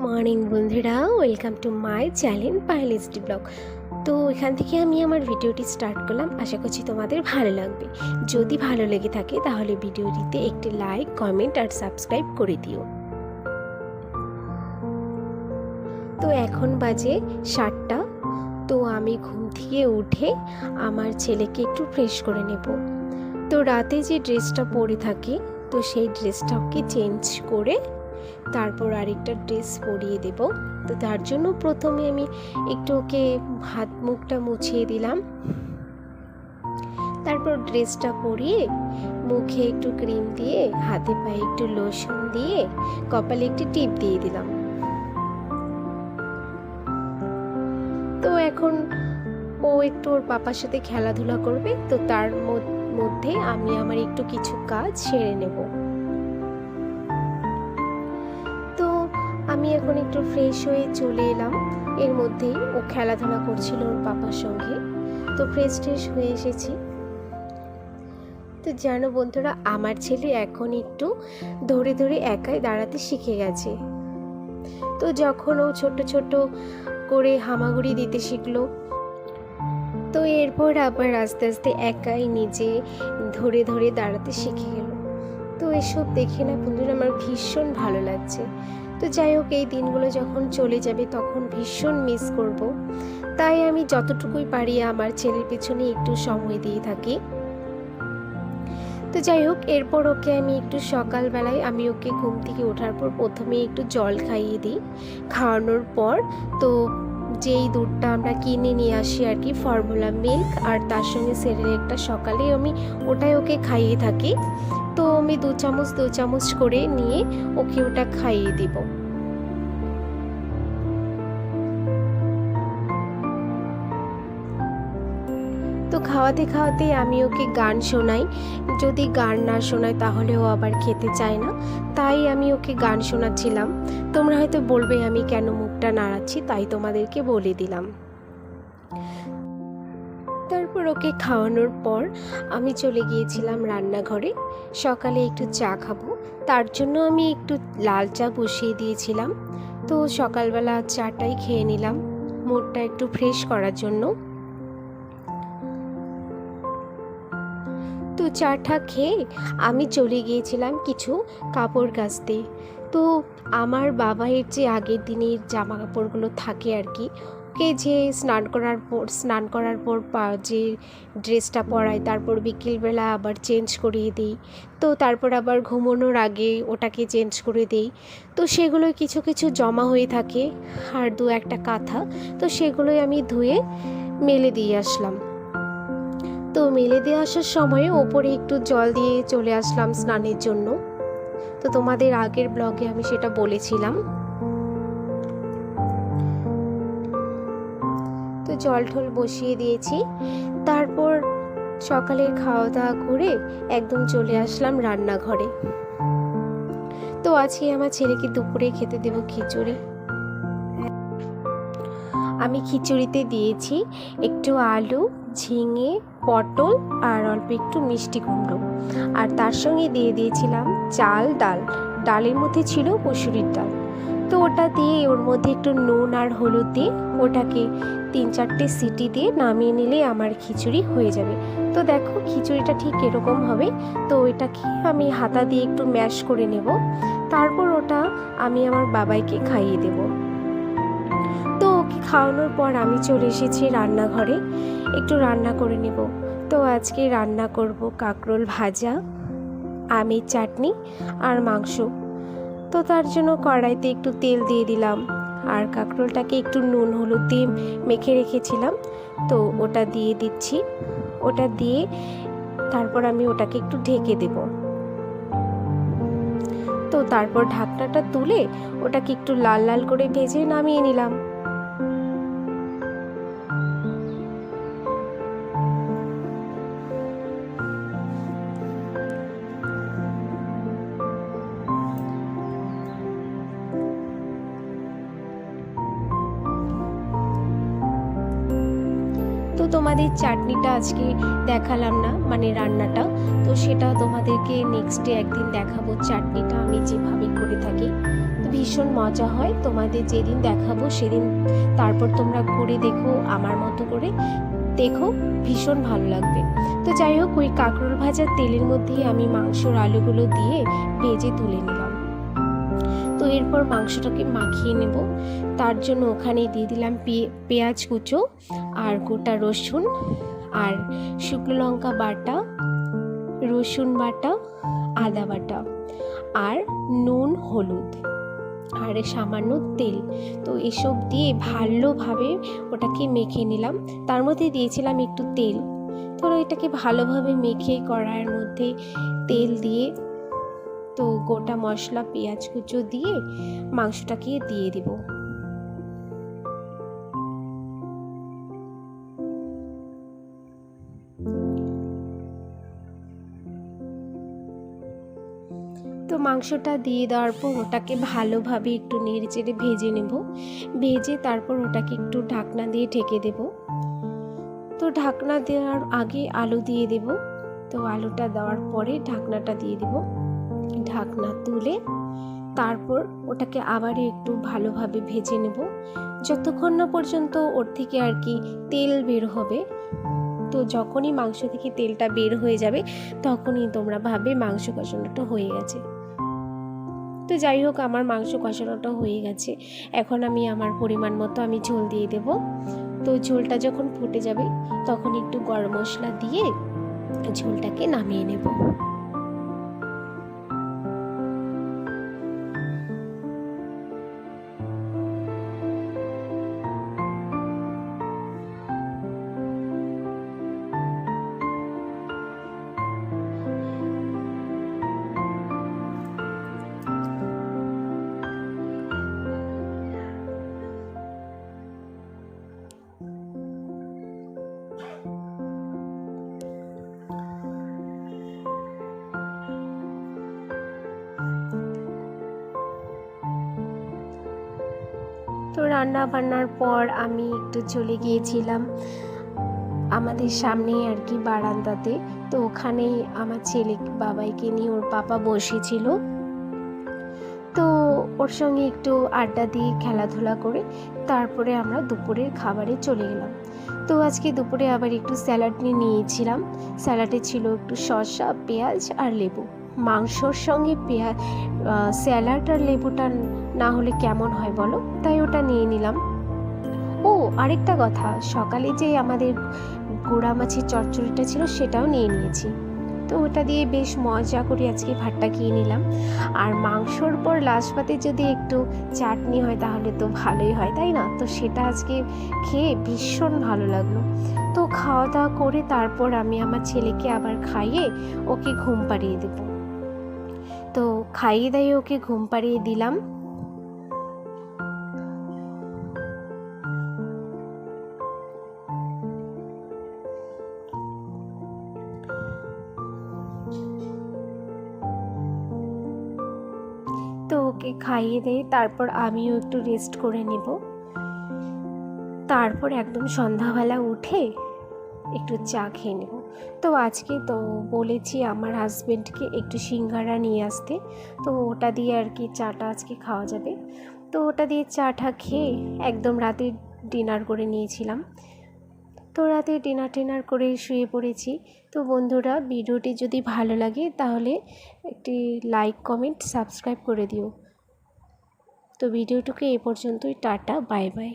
Morning বন্ধুরা, welcome to my channel Payel D blog. তো এখান থেকে আমি আমার ভিডিওটি স্টার্ট করলাম। আশা করছি তোমাদের ভালো লাগবে। যদি ভালো লেগে থাকে তাহলে ভিডিওটিতে একটি লাইক, কমেন্ট আর সাবস্ক্রাইব করে দিও। তো এখন বাজে 7টা। তো আমি ঘুম থেকে উঠে আমার ছেলেকে একটু ফ্রেশ করে নেব। তো রাতে যে ড্রেসটা পরে থাকি, তো সেই ড্রেসটাকে চেঞ্জ করে তারপর আরেকটা ড্রেস পরিয়ে দেব। তো তার জন্য প্রথমে আমি একটু ওকে হাত মুখটা মুছিয়ে দিলাম, তারপর ড্রেসটা পরিয়ে মুখে একটু ক্রিম দিয়ে, হাতে পায়ে একটু লোশন দিয়ে, কপালে একটি টিপ দিয়ে দিলাম। তো এখন ও একটু ওর পাপার সাথে খেলাধুলা করবে। তো তার মধ্যে আমি আমার একটু কিছু কাজ সেরে নেব। তো আমি এখন একটু ফ্রেশ হয়ে চলে এলাম। এর মধ্যেই ও খেলাধুলা করছিল ওর পাপার সঙ্গে। তো ফ্রেশ হয়ে এসেছি। তো জানো বন্ধুরা, আমার ছেলে এখন একটু ধরে ধরে একাই দাঁড়াতে শিখে গেছে। তো যখন ও ছোট ছোট করে হামাগুড়ি দিতে শিখলো, তো এরপর আবার আস্তে আস্তে একাই নিজে ধরে ধরে দাঁড়াতে শিখে গেল। তো এসব দেখে না বন্ধুরা আমার ভীষণ ভালো লাগছে। তো যাই হোক, এই দিনগুলো যখন চলে যাবে তখন ভীষণ মিস করব। তাই আমি যতটুকুই পারি আমার ছেলের পেছনে একটু সময় দিয়ে থাকি। তো যাই হোক, এরপর ওকে আমি একটু সকালবেলায় আমি ওকে ঘুম থেকে ওঠার পর প্রথমে একটু জল খাইয়ে দিই। খাওয়ানোর পর তো যেই দুধটা আমরা কিনে নিয়ে আসি আর কি, ফর্মুলা মিল্ক, আর তার সঙ্গে সেরেলেকটা সকালে আমি ওটাই ওকে খাইয়ে থাকি। তো আমি দু চামচ করে নিয়ে ওকে ওটা খাইয়ে দিব। তো খাওয়াতে খাওয়াতে আমি ওকে গান শোনাই। যদি গান না শোনাই তাহলে ও আবার খেতে চায় না। তাই আমি ওকে গান শোনাচ্ছিলাম। তোমরা হয়তো বলবে আমি কেন মুখটা নাড়াচ্ছি, তাই তোমাদেরকে বলে দিলাম। তারপর ওকে খাওয়ানোর পর আমি চলে গিয়েছিলাম রান্নাঘরে। সকালে একটু চা খাবো, তার জন্য আমি একটু লাল চা বসিয়ে দিয়েছিলাম। তো সকালবেলা চাটাই খেয়ে নিলাম মুডটা একটু ফ্রেশ করার জন্য। তো চাটা খেয়ে আমি চলে গিয়েছিলাম কিছু কাপড় কাচতে। তো আমার বাবাইয়ের যে আগের দিনের জামা কাপড়গুলো থাকে আর কি, ওকে যে স্নান করার পর যে ড্রেসটা পরাই, তারপর বিকেলবেলা আবার চেঞ্জ করিয়ে দিই। তো তারপর আবার ঘুমানোর আগে ওটাকে চেঞ্জ করে দিই। তো সেগুলোই কিছু কিছু জমা হয়ে থাকে, আর দু একটা কাঁথা। তো সেগুলোই আমি ধুয়ে মেলে দিয়ে আসলাম। তো মেলে দিয়ে আসার সময় ওপরে একটু জল দিয়ে চলে আসলাম স্নানের জন্য। তো তোমাদের আগের ব্লগে আমি সেটা বলেছিলাম। তো জল ঠল বসিয়ে দিয়েছি। তারপর সকালের খাওয়া দাওয়া করে একদম চলে আসলাম রান্নাঘরে। তো আজকে আমার ছেলেকে দুপুরে খেতে দেব খিচুড়ি। আমি খিচুড়িতে দিয়েছি একটু আলু, ঝিঙে, পটল আর অল্প একটু মিষ্টি কুমড়ো, আর তার সঙ্গে দিয়ে দিয়েছিলাম চাল ডাল। ডালের মধ্যে ছিল মসুরির ডাল। তো ওটা দিয়ে ওর মধ্যে একটু নুন আর হলুদ দিয়ে ওটাকে 3-4টে সিটি দিয়ে নামিয়ে নিলে আমার খিচুড়ি হয়ে যাবে। তো দেখো খিচুড়িটা ঠিক এরকম হবে। তো ওইটাকে আমি হাতা দিয়ে একটু ম্যাশ করে নেব। তারপর ওটা আমি আমার বাবাইকে খাইয়ে দেব। তো ওকে খাওয়ানোর পর আমি চলে এসেছি রান্নাঘরে, একটু রান্না করে নেব। তো আজকে রান্না করব কাঁকরোল ভাজা, আমের চাটনি আর মাংস। তো তার জন্য কড়াইতে একটু তেল দিয়ে দিলাম, আর কাঁকরোলটাকে একটু নুন হলুদ দিয়ে মেখে রেখেছিলাম, তো ওটা দিয়ে দিচ্ছি। ওটা দিয়ে তারপর আমি ওটাকে একটু ঢেকে দেব। তো তারপর ঢাকনাটা তুলে ওটাকে একটু লাল লাল করে ভেজে নামিয়ে নিলাম। তো তোমাদের চাটনিটা আজকে দেখালাম না, মানে রান্নাটা, তো সেটাও তোমাদেরকে নেক্সট ডে একদিন দেখাবো চাটনিটা আমি যেভাবে করে থাকি। তো ভীষণ মজা হয়। তোমাদের যেদিন দেখাবো সেদিন তারপর তোমরা করে দেখো, আমার মতো করে দেখো, ভীষণ ভালো লাগবে। তো যাই হোক, ওই কাঁকরোল ভাজার তেলের মধ্যেই আমি মাংসর আলুগুলো দিয়ে ভেজে তুলে নিলাম। তো এরপর মাংসটাকে মাখিয়ে নেব। তার জন্য ওখানে দিয়ে দিলাম পেঁয়াজ কুচো আর গোটা রসুন আর শুকনো লঙ্কা বাটা, রসুন বাটা, আদা বাটা আর নুন, হলুদ আর সামান্য তেল। তো এসব দিয়ে ভালোভাবে ওটাকে মেখে নিলাম। তার মধ্যে দিয়েছিলাম একটু তেল। তো এটাকে ভালোভাবে মেখে কড়াইয়ের মধ্যে তেল দিয়ে তো গোটা মশলা পেঁয়াজ কুচো দিয়ে মাংসটাকে দিয়ে দিব। তো মাংসটা দিয়ে দেওয়ার পর ওটাকে ভালোভাবে একটু নেড়ে চেড়ে ভেজে নেব। ভেজে তারপর ওটাকে একটু ঢাকনা দিয়ে ঢেকে দেব। তো ঢাকনা দেওয়ার আগে আলু দিয়ে দেব। তো আলুটা দেওয়ার পরে ঢাকনাটা দিয়ে দেব। ঢাকনা তুলে তারপর ওটাকে আবার একটু ভালোভাবে ভেজে নেব, যতক্ষণ না পর্যন্ত ওর থেকে আর কি তেল বের হবে। তো যখনই মাংস থেকে তেলটা বের হয়ে যাবে তখনই তোমরা ভাবে মাংস কষানোটা হয়ে গেছে। তো যাই হোক, আমার মাংস কষানোটা হয়ে গেছে। এখন আমি আমার পরিমাণ মতো আমি ঝোল দিয়ে দেব। তো ঝোলটা যখন ফুটে যাবে তখন একটু গরম মশলা দিয়ে ঝোলটাকে নামিয়ে নেব। তো রান্না বান্নার পর আমি একটু চলে গিয়েছিলাম আমাদের সামনেই আর কি বারান্দাতে। তো ওখানেই আমার ছেলে বাবাইকে নিয়ে ওর পাপা বসেছিল। তো ওর সঙ্গে একটু আড্ডা দিয়ে খেলাধুলা করে তারপরে আমরা দুপুরের খাবারে চলে গেলাম। তো আজকে দুপুরে আবার একটু স্যালাড নিয়েছিলাম। স্যালাডে ছিল একটু শসা, পেঁয়াজ আর লেবু। মাংসর সঙ্গে স্যালাড আর লেবুটা না হলে কেমন হয় বলো, তাই ওটা নিয়ে নিলাম। ও আরেকটা কথা, সকালে যে আমাদের গুঁড়া মাছের চচ্চড়িটা ছিল সেটাও নিয়ে নিয়েছি। তো ওটা দিয়ে বেশ মজা করে আজকে ভাতটা খেয়ে নিলাম। আর মাংসর পর লাস্ট পাতে যদি একটু চাটনি হয় তাহলে তো ভালোই হয়, তাই না? তো সেটা আজকে খেয়ে ভীষণ ভালো লাগলো। তো খাওয়া দাওয়া করে তারপর আমি আমার ছেলেকে আবার খাইয়ে ওকে ঘুম পাড়িয়ে দেব। তো খাইয়ে দাইয়ে ওকে ঘুম পাড়িয়ে দিলাম। তো ওকে খাইয়ে দিয়ে তারপর আমিও একটু রেস্ট করে নেব। তারপর একদম সন্ধ্যাবেলা উঠে একটু চা খেয়ে নেব। তো আজকে তো বলেছি আমার হাজবেন্ডকে একটু সিঙ্গারা নিয়ে আসতে। তো ওটা দিয়ে আর কি চাটা আজকে খাওয়া যাবে। তো ওটা দিয়ে চাটা খেয়ে একদম রাতে ডিনার করে নিয়েছিলাম। তো রাতে ডিনার করে শুয়ে পড়েছি। তো বন্ধুরা, ভিডিওটি যদি ভালো লাগে তাহলে একটি লাইক, কমেন্ট, সাবস্ক্রাইব করে দিও। তো ভিডিওটুকু এ পর্যন্তই। Tata, bye bye.